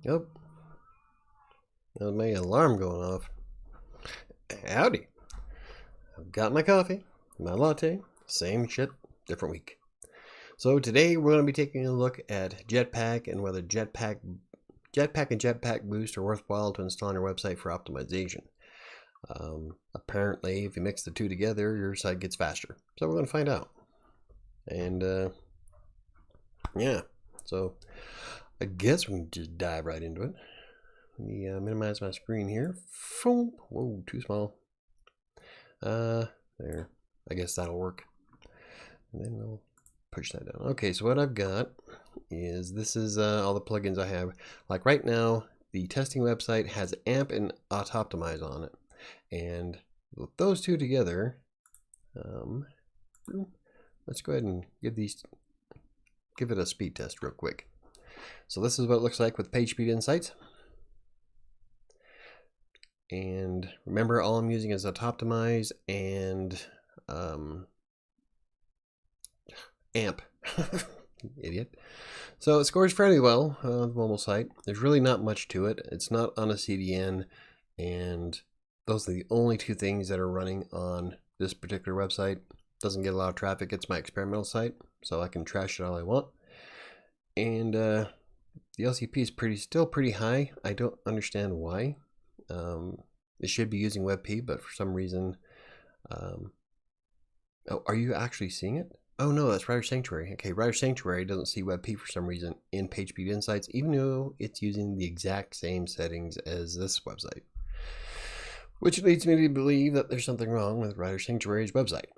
Oh, that was my alarm going off. Howdy. I've got my coffee, my latte, same shit, different week. So today we're going to be taking a look at Jetpack and whether Jetpack and Jetpack Boost are worthwhile to install on your website for optimization. Apparently, if you mix the two together, your site gets faster. So we're going to find out. And yeah, so I guess we can just dive right into it. Let me minimize my screen here. Whoa, too small. There. I guess that'll work. And then we'll push that down. Okay, so what I've got is this is all the plugins I have. Like right now, the testing website has AMP and Auto-Optimize on it. And with those two together, let's go ahead and give it a speed test real quick. So this is what it looks like with PageSpeed Insights. And remember, all I'm using is Auto-Optimize and AMP. Idiot. So it scores fairly well on the mobile site. There's really not much to it. It's not on a CDN, and those are the only two things that are running on this particular website. Doesn't get a lot of traffic. It's my experimental site, so I can trash it all I want. And the LCP is still pretty high. I don't understand why. It should be using WebP, but for some reason, oh, are you actually seeing it? Oh no, that's WriterSanctuary. Okay, WriterSanctuary doesn't see WebP for some reason in PageSpeed Insights, even though it's using the exact same settings as this website. Which leads me to believe that there's something wrong with WriterSanctuary's website,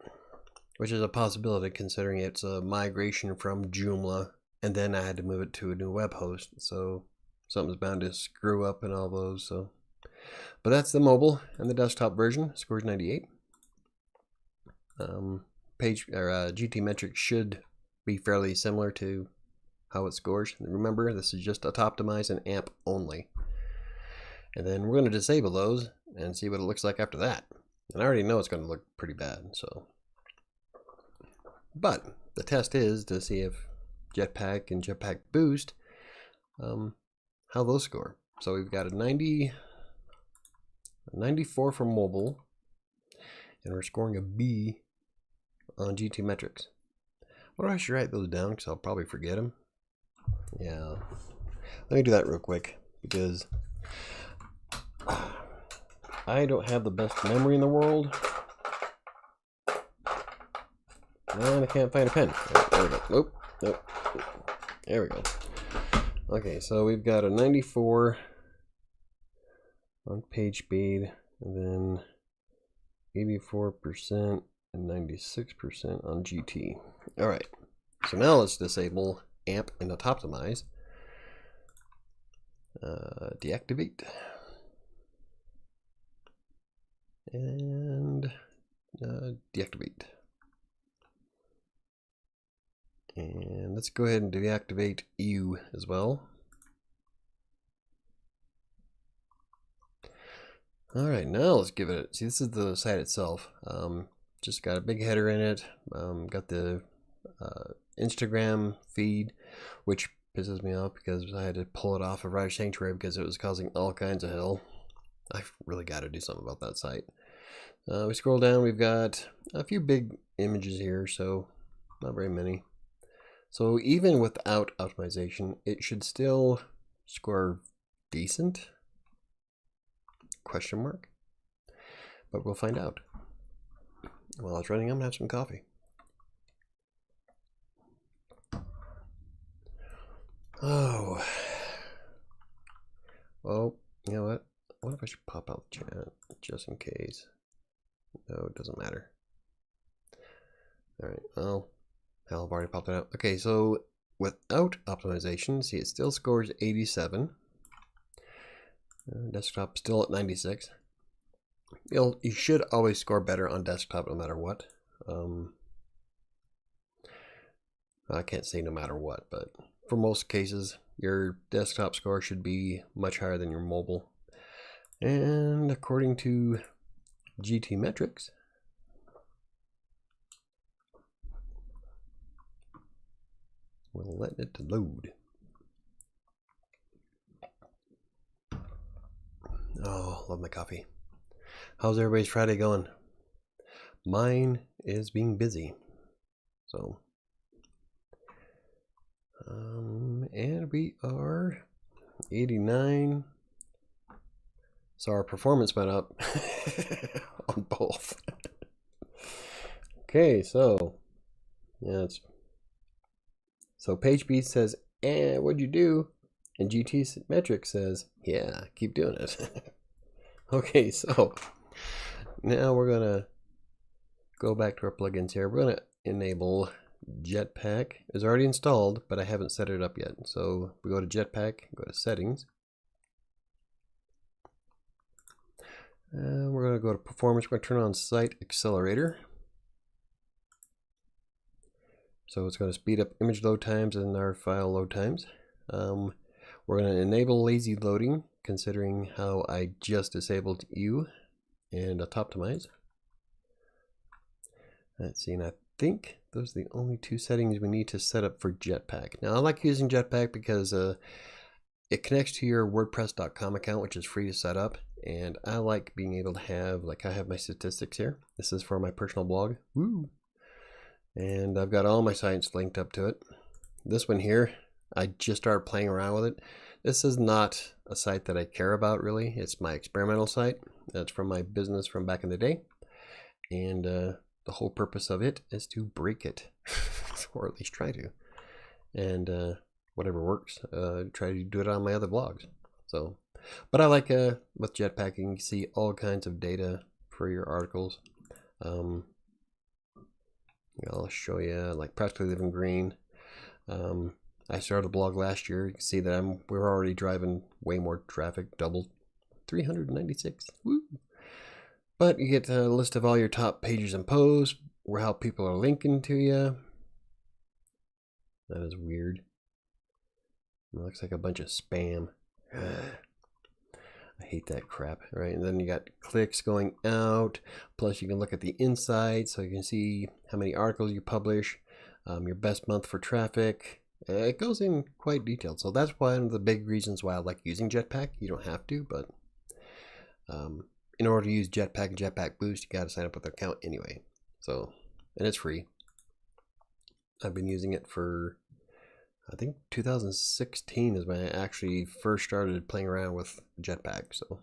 which is a possibility considering it's a migration from Joomla, and then I had to move it to a new web host, so something's bound to screw up in all those. So, but that's the mobile and the desktop version. Scores 98. GTmetrix should be fairly similar to how it scores. And remember, this is just Auto-Optimize and AMP only. And then we're going to disable those and see what it looks like after that. And I already know it's going to look pretty bad. So, but the test is to see if Jetpack and Jetpack Boost, how those score. So we've got a 94 for mobile, and we're scoring a B on GTmetrix. Well, I should write those down because I'll probably forget them. Yeah, let me do that real quick because I don't have the best memory in the world, and I can't find a pen. Right, there we go. Nope. There we go. Okay, so we've got a 94 on PageSpeed, and then 84% and 96% on GT. All right, so now let's disable AMP and Auto-Optimize. Deactivate. And deactivate. And let's go ahead and deactivate you as well. All right, now let's give it. See, this is the site itself. Just got a big header in it. Got the Instagram feed, which pisses me off because I had to pull it off of WriterSanctuary because it was causing all kinds of hell. I've really got to do something about that site. We scroll down. We've got a few big images here, so not very many. So even without optimization, it should still score decent? Question mark. But we'll find out. While it's running, I'm gonna have some coffee. Oh. Oh, you know what? What if I should pop out the chat just in case? No, it doesn't matter. Alright, well, hell, I've already popped it out. Okay, so without optimization, see, it still scores 87. Desktop still at 96. You should always score better on desktop no matter what. I can't say no matter what, but for most cases, your desktop score should be much higher than your mobile. And according to GTmetrix, we'll let it load. Oh, love my coffee. How's everybody's Friday going? Mine is being busy. So, and we are 89. So our performance went up on both. Okay, so yeah, so PageSpeed says, what'd you do? And GTmetrix says, yeah, keep doing it. Okay, so now we're gonna go back to our plugins here. We're gonna enable Jetpack. It's already installed, but I haven't set it up yet. So we go to Jetpack, go to Settings. And we're gonna go to Performance. We're gonna turn on Site Accelerator. So it's gonna speed up image load times and our file load times. We're going to enable lazy loading, considering how I just disabled you, and Optimize. Let's see, and I think those are the only two settings we need to set up for Jetpack. Now, I like using Jetpack because it connects to your WordPress.com account, which is free to set up, and I like being able to have, like I have my statistics here. This is for my personal blog. Woo! And I've got all my sites linked up to it. This one here, I just started playing around with it. This is not a site that I care about really. It's my experimental site. That's from my business from back in the day. And the whole purpose of it is to break it, or at least try to. And whatever works, try to do it on my other blogs. So, but I like with Jetpack, you can see all kinds of data for your articles. I'll show you like Practically Living Green. I started a blog last year. You can see that we're already driving way more traffic, doubled, 396. Woo! But you get a list of all your top pages and posts, where how people are linking to you. That is weird. It looks like a bunch of spam. I hate that crap, right? And then you got clicks going out. Plus you can look at the insights, so you can see how many articles you publish, your best month for traffic. It goes in quite detailed. So that's one of the big reasons why I like using Jetpack. You don't have to, but in order to use Jetpack and Jetpack Boost, you got to sign up with an account anyway. So, and it's free. I've been using it for, I think 2016 is when I actually first started playing around with Jetpack. So,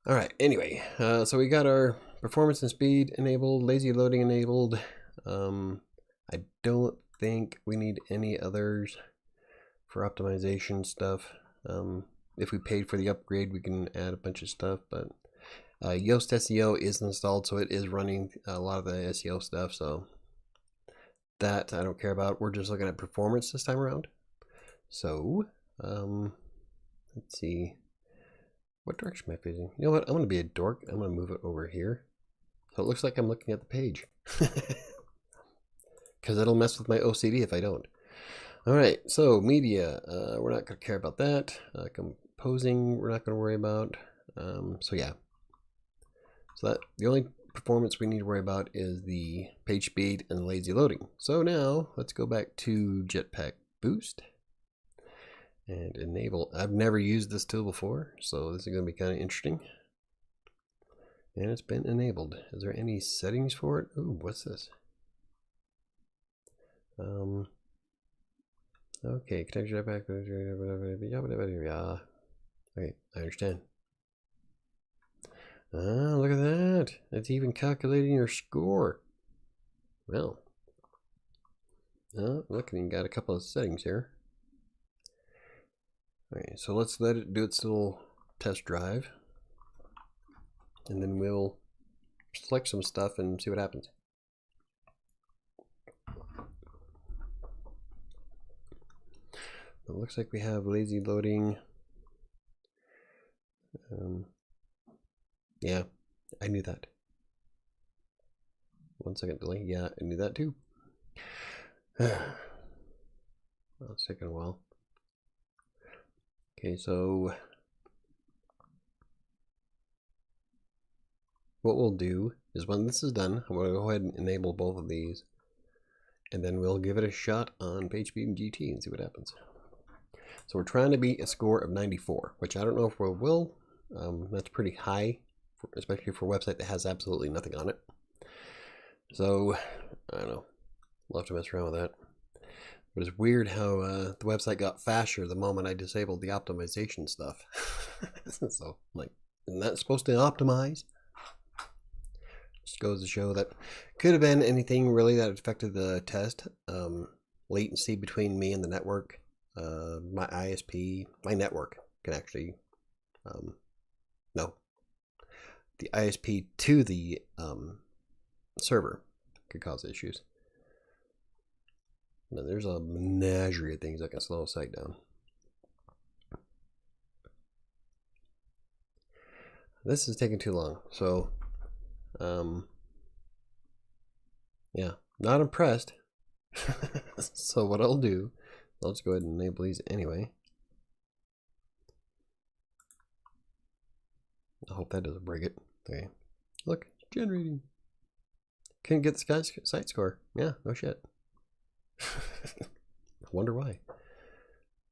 all right. Anyway, so we got our performance and speed enabled, lazy loading enabled. I don't think we need any others for optimization stuff. If we paid for the upgrade, we can add a bunch of stuff, but Yoast SEO is installed, so it is running a lot of the SEO stuff, so that I don't care about. We're just looking at performance this time around. So let's see, what direction am I facing? You know what, I'm going to be a dork. I'm going to move it over here so it looks like I'm looking at the page. Because it'll mess with my OCD if I don't. All right, so media, we're not going to care about that. Composing, we're not going to worry about. So yeah, so that the only performance we need to worry about is the page speed and lazy loading. So now let's go back to Jetpack Boost and enable. I've never used this tool before, so this is going to be kind of interesting. And it's been enabled. Is there any settings for it? Ooh, what's this? Okay, connect Jetpack. Okay, I understand. Look at that. It's even calculating your score. Well, look, you got a couple of settings here. Okay, so let's let it do its little test drive. And then we'll select some stuff and see what happens. It looks like we have lazy loading. Yeah, I knew that. 1 second delay. Yeah, I knew that too. Well, it's taking a while. Okay, so what we'll do is when this is done, I'm going to go ahead and enable both of these, and then we'll give it a shot on PageSpeed and GT and see what happens. So we're trying to beat a score of 94, which I don't know if we will, That's pretty high, especially for a website that has absolutely nothing on it. So, I don't know. We'll have to mess around with that. But it's weird how the website got faster the moment I disabled the optimization stuff. So, like, isn't that supposed to optimize? Just goes to show that could have been anything really that affected the test. Latency between me and the network. My ISP, my network can actually, no, the ISP to the server could cause issues. Now, there's a menagerie of things that can slow a site down. This is taking too long, so yeah, not impressed. So what I'll do, I'll just go ahead and enable these anyway. I hope that doesn't break it. Okay, look, it's generating. Couldn't get the site score. Yeah, no shit. I wonder why.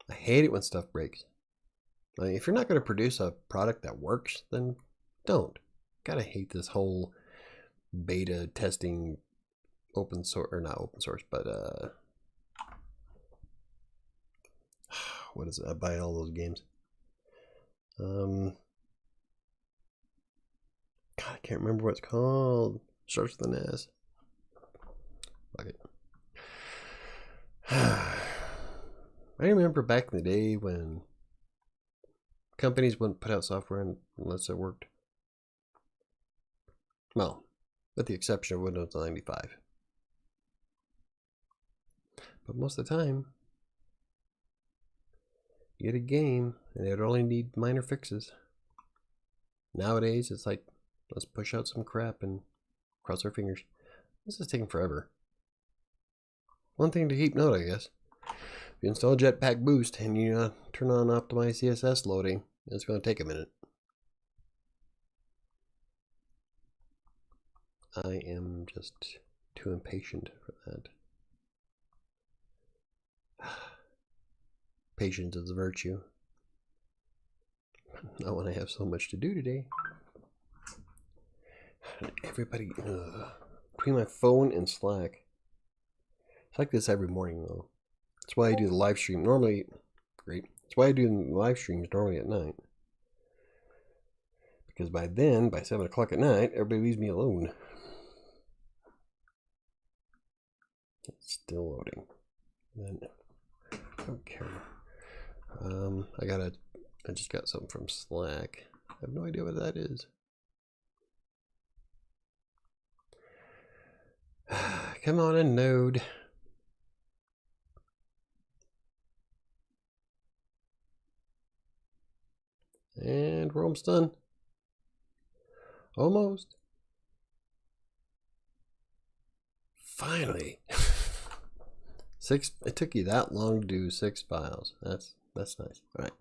I hate it when stuff breaks. I mean, if you're not going to produce a product that works, then don't. Gotta hate this whole beta testing, open source, or not open source, but what is it? I buy all those games. God, I can't remember what it's called. Starts with an S. Fuck it. I remember back in the day when companies wouldn't put out software unless it worked. Well, with the exception of Windows 95. But most of the time, you get a game and it only need minor fixes. Nowadays, it's like, let's push out some crap and cross our fingers. This is taking forever. One thing to keep note, I guess. If you install Jetpack Boost and you turn on optimized CSS loading, it's going to take a minute. I am just too impatient for that. Patience is a virtue. Not when I have so much to do today. Everybody, between my phone and Slack. It's like this every morning, though. That's why I do the live stream. Normally, great. That's why I do the live streams normally at night. Because by then, by 7 o'clock at night, everybody leaves me alone. It's still loading. Then, I don't care. I just got something from Slack. I have no idea what that is. Come on in, Node. And we're almost done. Almost. Finally. It took you that long to do 6 files. That's nice. All right.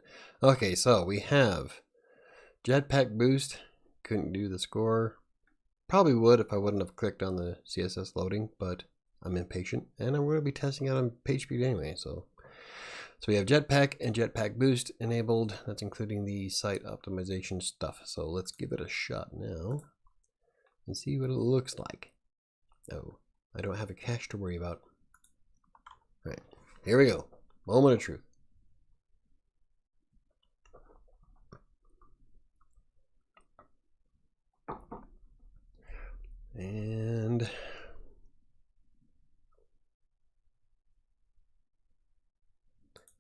Okay, so we have Jetpack Boost. Couldn't do the score. Probably would if I wouldn't have clicked on the CSS loading, but I'm impatient and I'm going to be testing out on PageSpeed anyway. So we have Jetpack and Jetpack Boost enabled. That's including the site optimization stuff. So let's give it a shot now and see what it looks like. Oh, I don't have a cache to worry about. All right, here we go. Moment of truth. And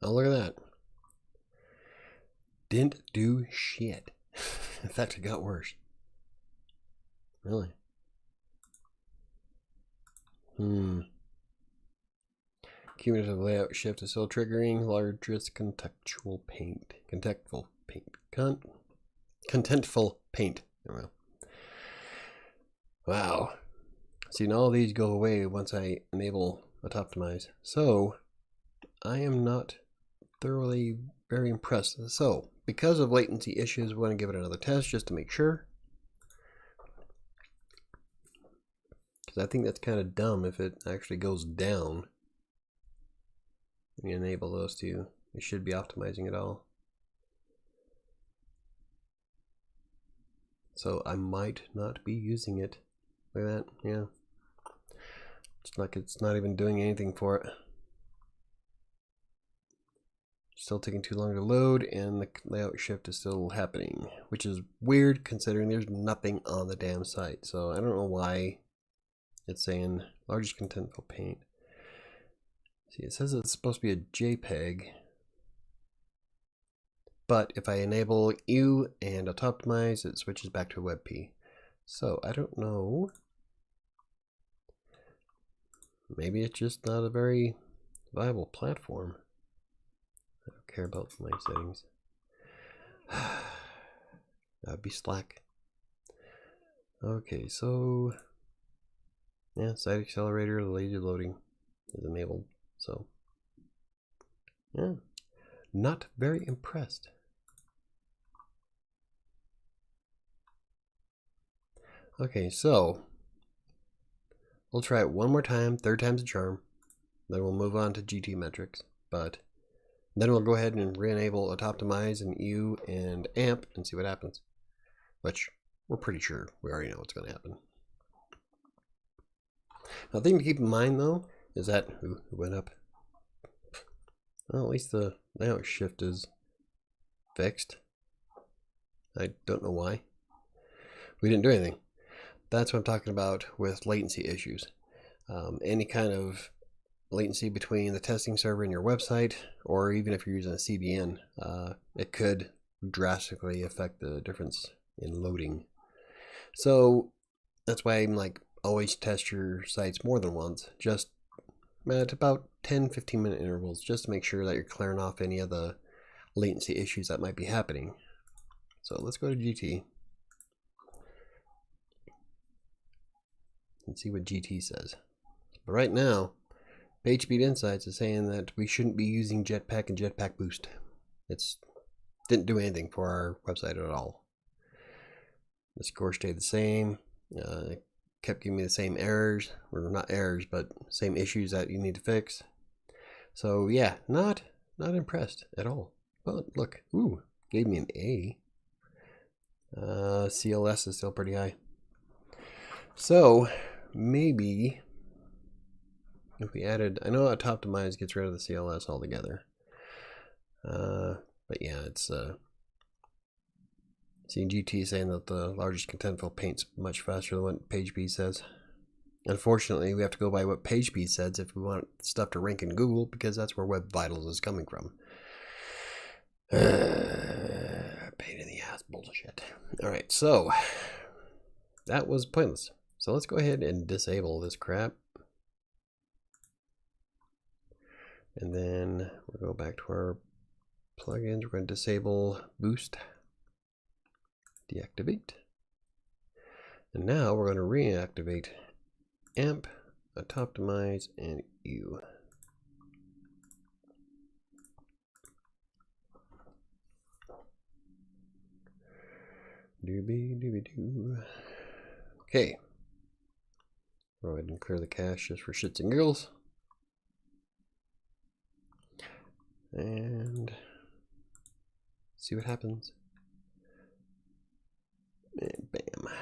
oh, look at that. Didn't do shit. In fact, it got worse. Really? Cumulative layout shift is still triggering. Largest contextual paint. Contentful paint. Wow. See, now all these go away once I enable Optimize. So I am not thoroughly very impressed. So because of latency issues, we're going to give it another test just to make sure. Because I think that's kind of dumb if it actually goes down. When you enable those two, it should be optimizing it all. So I might not be using it. Look at that, yeah. It's like it's not even doing anything for it. Still taking too long to load, and the layout shift is still happening, which is weird considering there's nothing on the damn site. So I don't know why it's saying largest contentful paint. See, it says it's supposed to be a JPEG, but if I enable U and auto-optimize, it switches back to a WebP. So I don't know. Maybe it's just not a very viable platform. I don't care about my settings. That would be Slack. Okay, so yeah, site accelerator, lazy loading is enabled. So yeah, not very impressed. Okay, so we'll try it one more time, third time's a charm. Then we'll move on to GTmetrix, but then we'll go ahead and re-enable auto-optimize and U and AMP and see what happens. Which we're pretty sure we already know what's going to happen. Now, the thing to keep in mind though is that it went up. Well, at least the layout shift is fixed. I don't know why. We didn't do anything. That's what I'm talking about with latency issues. Any kind of latency between the testing server and your website, or even if you're using a CDN, it could drastically affect the difference in loading. So that's why I'm like, always test your sites more than once, just at about 10-15 minute intervals, just to make sure that you're clearing off any of the latency issues that might be happening. So let's go to GT and see what GT says. But right now, PageSpeed Insights is saying that we shouldn't be using Jetpack and Jetpack Boost. It's didn't do anything for our website at all. The score stayed the same. It kept giving me the same errors, or not errors, but same issues that you need to fix. So yeah, not impressed at all. But look, ooh, gave me an A. CLS is still pretty high. So maybe if we added, I know auto-optimize gets rid of the CLS altogether. But yeah, it's seeing GT saying that the largest contentful paint's much faster than what PageSpeed says. Unfortunately, we have to go by what PageSpeed says if we want stuff to rank in Google, because that's where Web Vitals is coming from. Pain in the ass bullshit. Alright, so that was pointless. So let's go ahead and disable this crap. And then we'll go back to our plugins. We're going to disable Boost. Deactivate. And now we're going to reactivate AMP, auto-optimize, and U. Doobie-doobie-doo. Okay. Go ahead and clear the cache just for shits and giggles. And see what happens. And bam.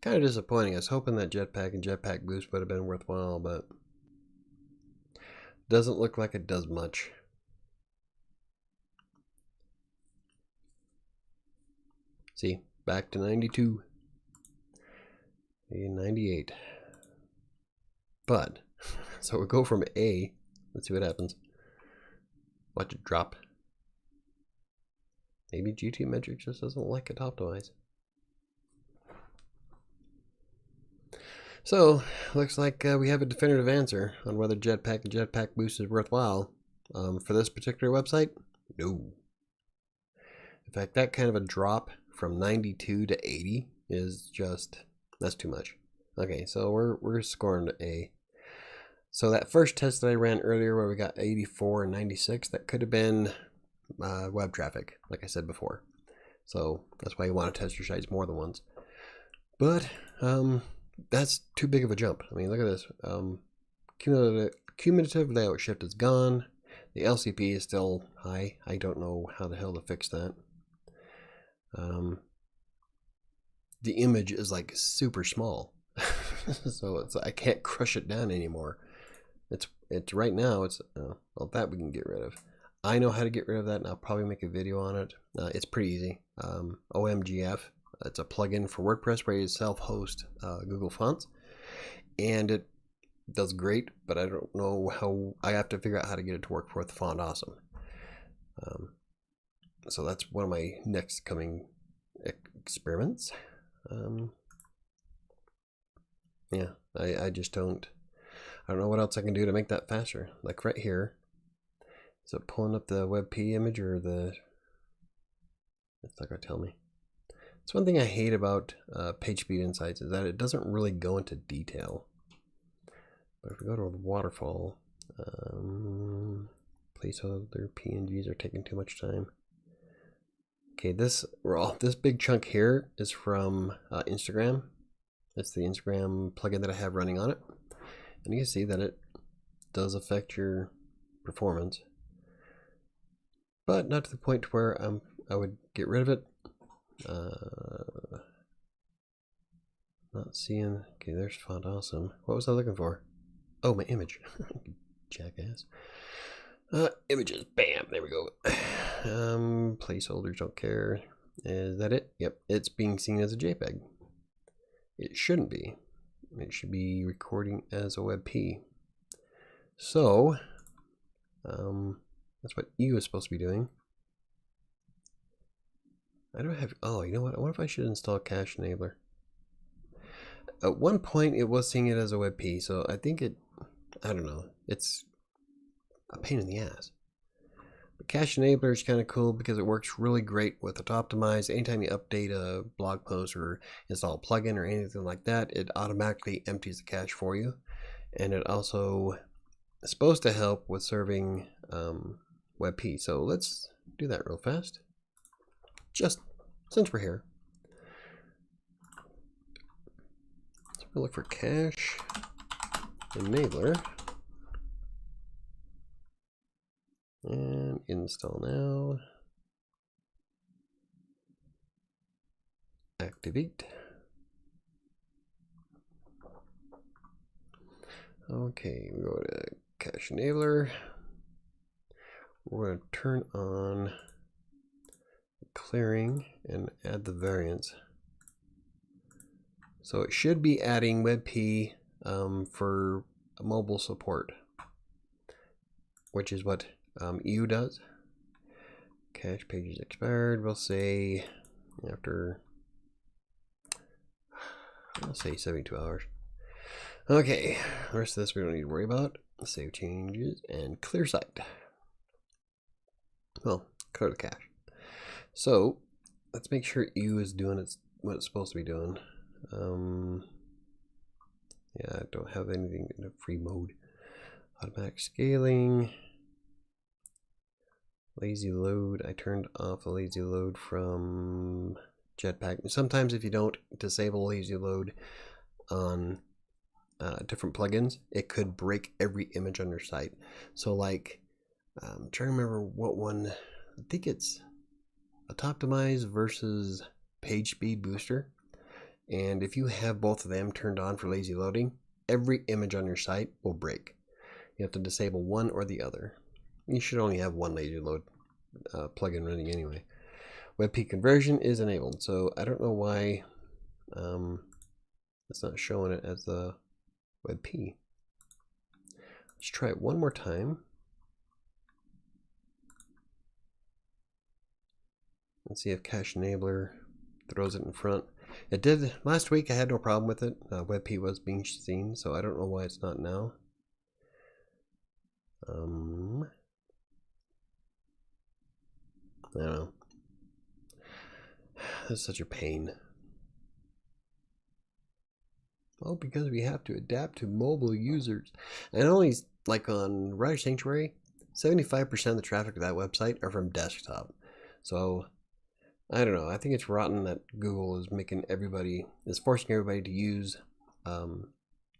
Kind of disappointing. I was hoping that Jetpack and Jetpack Boost would have been worthwhile, but doesn't look like it does much. See, back to 92 and 98. But so we go from A. Let's see what happens. Watch it drop. Maybe GTmetrix just doesn't like it optimized. So, looks like we have a definitive answer on whether Jetpack and Jetpack Boost is worthwhile. For this particular website, no. In fact, that kind of a drop from 92 to 80 is just, that's too much. Okay, so we're scoring to A. So that first test that I ran earlier where we got 84 and 96, that could have been web traffic, like I said before. So that's why you want to test your sites more than once. But that's too big of a jump. I mean, look at this. Cumulative layout shift is gone. The LCP is still high. I don't know how the hell to fix that. the image is like super small. So I can't crush it down anymore. It's right now, well, that we can get rid of. I know how to get rid of that, and I'll probably make a video on it. It's pretty easy. OMGF, it's a plugin for WordPress where you self-host Google Fonts, and it does great, but I don't know how. I have to figure out how to get it to work with Font Awesome. So that's one of my next coming experiments. Yeah, I just don't know what else I can do to make that faster. Like right here, is it pulling up the WebP image or the? It's not gonna tell me. It's one thing I hate about PageSpeed Insights is that it doesn't really go into detail. But if we go to the waterfall, placeholder PNGs are taking too much time. Okay, this big chunk here is from Instagram. It's the Instagram plugin that I have running on it, and you can see that it does affect your performance, but not to the point where I would get rid of it. Not seeing. Okay, there's Font Awesome. What was I looking for? Oh, my image. Jackass. Images. Bam. There we go. Placeholders, don't care. Is that it? Yep. It's being seen as a JPEG. It shouldn't be. It should be recording as a WebP. So, that's what you is supposed to be doing. I don't have. Oh, you know what? I wonder if I should install Cache Enabler. At one point, it was seeing it as a WebP, so I think it. I don't know. It's a pain in the ass. But Cache Enabler is kind of cool because it works really great with Auto-Optimize. Anytime you update a blog post or install a plugin or anything like that, it automatically empties the cache for you. And it also is supposed to help with serving WebP. So let's do that real fast. Just since we're here. So we'll look for Cache Enabler. And install now. Activate. Okay, we go to Cache Enabler. We're going to turn on clearing and add the variants. So it should be adding WebP for mobile support, which is what EU does. Cache pages expired. We'll say after, I'll say 72 hours. Okay, the rest of this we don't need to worry about. Save changes and clear site. Well, clear the cache. So let's make sure EU is doing what it's supposed to be doing. Yeah, I don't have anything in a free mode. Automatic scaling. Lazy load. I turned off the lazy load from Jetpack. Sometimes if you don't disable lazy load on different plugins, it could break every image on your site. So like, I'm trying to remember what one. I think it's Auto-Optimize versus PageSpeed Booster. And if you have both of them turned on for lazy loading, every image on your site will break. You have to disable one or the other. You should only have one lazy load plugin running anyway. WebP conversion is enabled, so I don't know why it's not showing it as the WebP. Let's try it one more time. Let's see if Cache Enabler throws it in front. It did last week. I had no problem with it. WebP was being seen, so I don't know why it's not now. I don't know. That's such a pain. Well, because we have to adapt to mobile users. And only, like on WriterSanctuary, 75% of the traffic of that website are from desktop. So, I don't know. I think it's rotten that Google is forcing everybody to use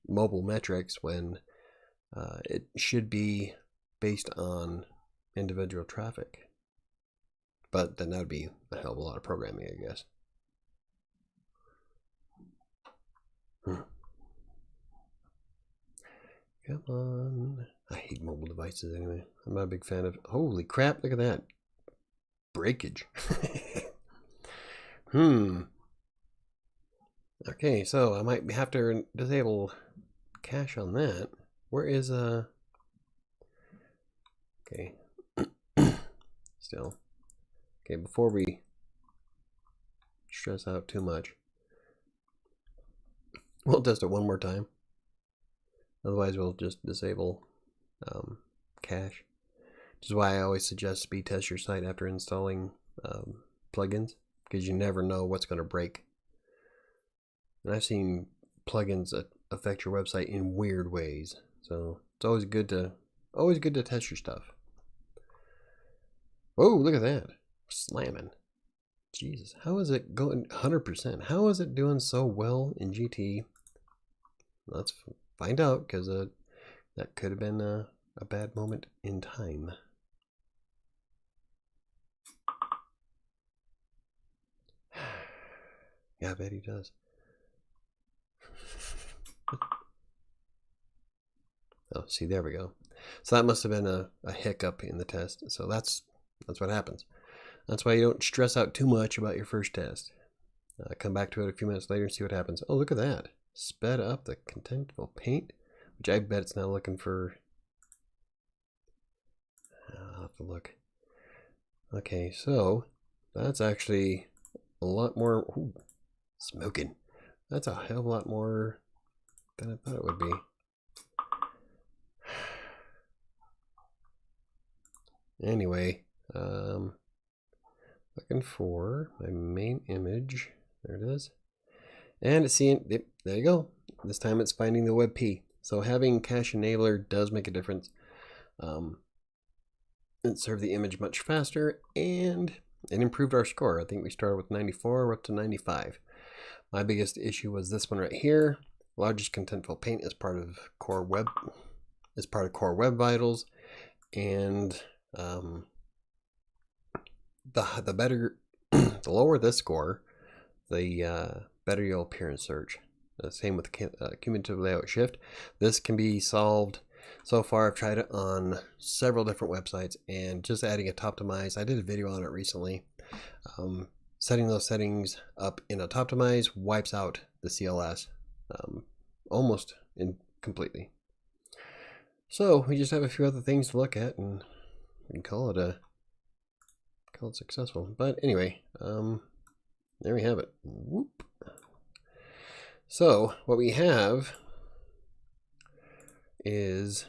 mobile metrics when it should be based on individual traffic. But then that would be a hell of a lot of programming, I guess. Come on. I hate mobile devices anyway. I'm not a big fan of... Holy crap, look at that. Breakage. Okay, so I might have to disable cache on that. Where is okay. Still. Okay, before we stress out too much, we'll test it one more time. Otherwise, we'll just disable cache. Which is why I always suggest speed test your site after installing plugins, because you never know what's going to break. And I've seen plugins that affect your website in weird ways, so it's always good to test your stuff. Whoa, look at that, slamming! Jesus, how is it going 100%? How is it doing so well in GT? Let's find out, because that could have been a bad moment in time. Yeah, I bet he does. Oh, see, there we go. So that must have been a hiccup in the test. So that's what happens. That's why you don't stress out too much about your first test. Come back to it a few minutes later and see what happens. Oh, look at that. Sped up the contentful paint, which I bet it's now looking for. I'll have to look. Okay, so that's actually a lot more. Ooh, smoking. That's a hell of a lot more than I thought it would be. Anyway, looking for my main image. There it is. And it's seeing, yep, there you go. This time it's finding the WebP. So having Cache Enabler does make a difference. It served the image much faster, and it improved our score. I think we started with 94, we're up to 95. My biggest issue was this one right here. Largest contentful paint is part of Core Web Vitals, and the better, the lower this score, the better you'll appear in search. Same with cumulative layout shift. This can be solved. So far, I've tried it on several different websites, and just adding a Toptimize. I did a video on it recently. Setting those settings up in a Toptimize wipes out the CLS almost completely. So we just have a few other things to look at, and we can call it successful. But anyway, there we have it. Whoop. So what we have is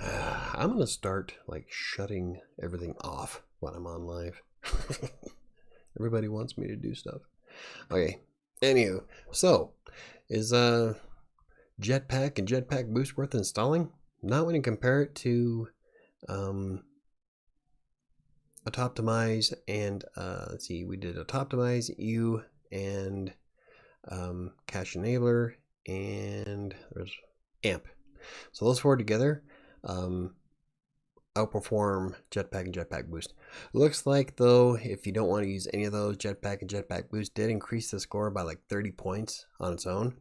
I'm gonna start like shutting everything off when I'm on live. Everybody wants me to do stuff. Okay. Anywho, so is Jetpack and Jetpack Boost worth installing? Not when you compare it to a Toptimize and let's see, we did a Toptimize, EU, and Cache Enabler, and there's AMP. So those four together outperform Jetpack and Jetpack Boost. Looks like though, if you don't want to use any of those, Jetpack and Jetpack Boost did increase the score by like 30 points on its own,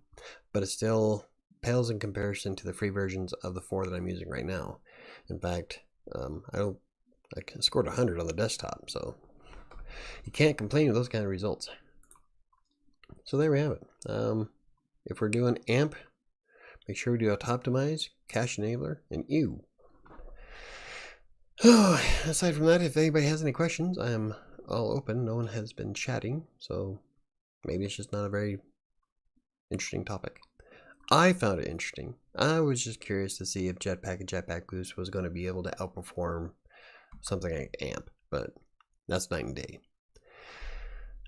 but it still pales in comparison to the free versions of the four that I'm using right now. In fact, I scored 100 on the desktop, so you can't complain with those kind of results. So there we have it. If we're doing AMP, make sure we do a Toptimize, Cache Enabler, and EU. Aside from that, if anybody has any questions, I am all open. No one has been chatting, so maybe it's just not a very interesting topic. I found it interesting. I was just curious to see if Jetpack and Jetpack Boost was going to be able to outperform something like AMP, but that's night and day.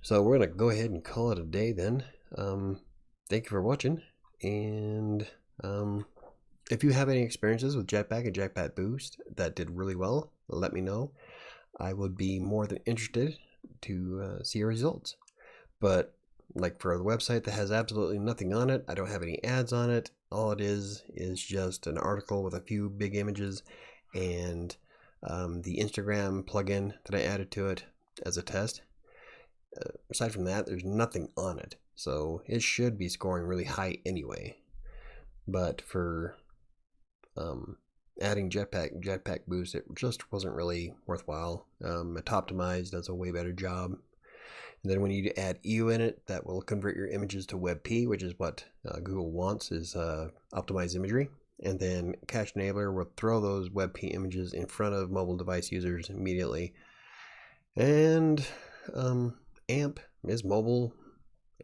So we're going to go ahead and call it a day then. Thank you for watching, and if you have any experiences with Jetpack and Jetpack Boost that did really well, let me know. I would be more than interested to see your results. But like for the website that has absolutely nothing on it, I don't have any ads on it. All it is just an article with a few big images and the Instagram plugin that I added to it as a test. Aside from that, there's nothing on it. so it should be scoring really high anyway. But for adding Jetpack and Jetpack Boost, it just wasn't really worthwhile. Optimized does a way better job. And then when you add EU in it, that will convert your images to WebP, which is what Google wants, is optimized imagery. And then Cache Enabler will throw those WebP images in front of mobile device users immediately. And AMP is mobile,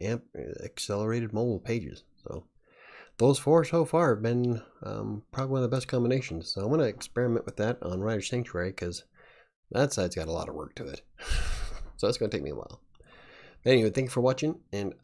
AMP accelerated mobile pages. So those four so far have been probably one of the best combinations. So I'm going to experiment with that on WriterSanctuary because that site's got a lot of work to it. So it's going to take me a while. Anyway, thank you for watching, and